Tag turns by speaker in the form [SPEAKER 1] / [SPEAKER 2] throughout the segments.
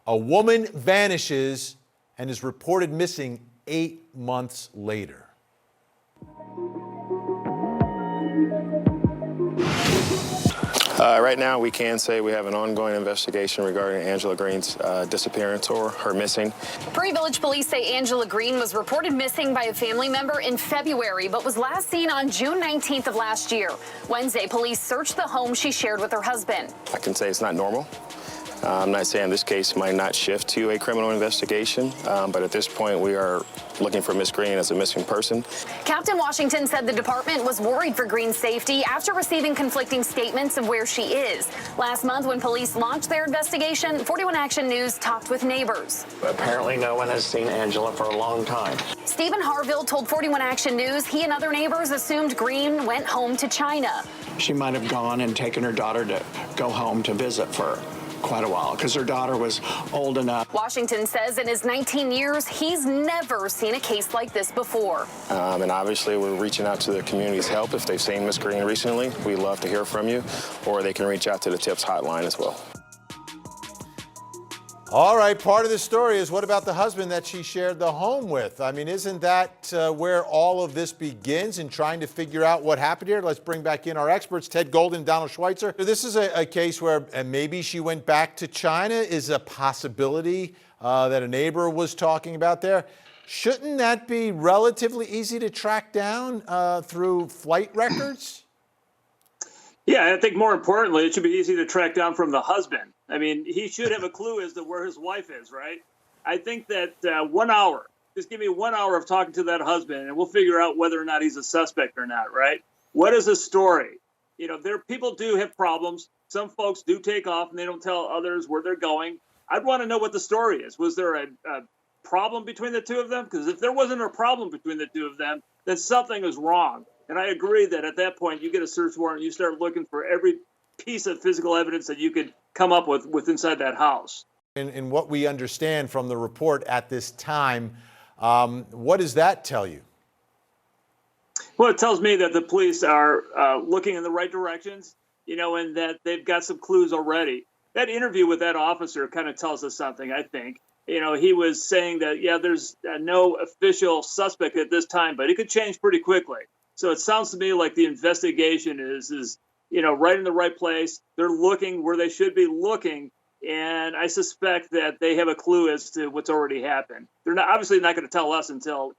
[SPEAKER 1] A woman vanishes and is reported missing 8 months later.
[SPEAKER 2] Right now, we can say we have an ongoing investigation regarding Angela Green's disappearance or her missing.
[SPEAKER 3] Prairie Village police say Angela Green was reported missing by a family member in February, but was last seen on June 19th of last year. Wednesday, police searched the home she shared with her husband.
[SPEAKER 2] I can say it's not normal. I'm not saying this case might not shift to a criminal investigation, but at this point, we are looking for Miss Green as a missing person.
[SPEAKER 3] Captain Washington said the department was worried for Green's safety after receiving conflicting statements of where she is. Last month, when police launched their investigation, 41 Action News talked with neighbors.
[SPEAKER 4] Apparently, no one has seen Angela for a long time.
[SPEAKER 3] Stephen Harville told 41 Action News he and other neighbors assumed Green went home to China.
[SPEAKER 4] She might have gone and taken her daughter to go home to visit for quite a while because her daughter was old enough.
[SPEAKER 3] Washington says in his 19 years, he's never seen a case like this before.
[SPEAKER 2] And obviously, we're reaching out to the community's help. If they've seen Miss Green recently, we'd love to hear from you, or they can reach out to the TIPS hotline as well.
[SPEAKER 1] All right, part of the story is what about the husband that she shared the home with? I mean, isn't that where all of this begins in trying to figure out what happened here? Let's bring back in our experts, Ted Golden, Donald Schweitzer. This is a case where maybe she went back to China, is a possibility that a neighbor was talking about there. Shouldn't that be relatively easy to track down through flight records?
[SPEAKER 5] Yeah, I think more importantly, it should be easy to track down from the husband. I mean, he should have a clue as to where his wife is, right? I think that 1 hour, just give me 1 hour of talking to that husband and we'll figure out whether or not he's a suspect or not, right? What is the story? You know, people do have problems. Some folks do take off and they don't tell others where they're going. I'd want to know what the story is. Was there a problem between the two of them? Because if there wasn't a problem between the two of them, then something is wrong. And I agree that at that point, you get a search warrant, you start looking for every piece of physical evidence that you could come up with inside that house.
[SPEAKER 1] In what we understand from the report at this time, what does that tell you?
[SPEAKER 5] Well, it tells me that the police are looking in the right directions, and that they've got some clues already. That interview with that officer kind of tells us something, I think. He was saying that, yeah, there's no official suspect at this time, but it could change pretty quickly. So it sounds to me like the investigation is right in the right place. They're looking where they should be looking, and I suspect that they have a clue as to what's already happened. They're obviously not going to tell us until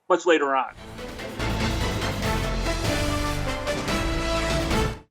[SPEAKER 5] much later on.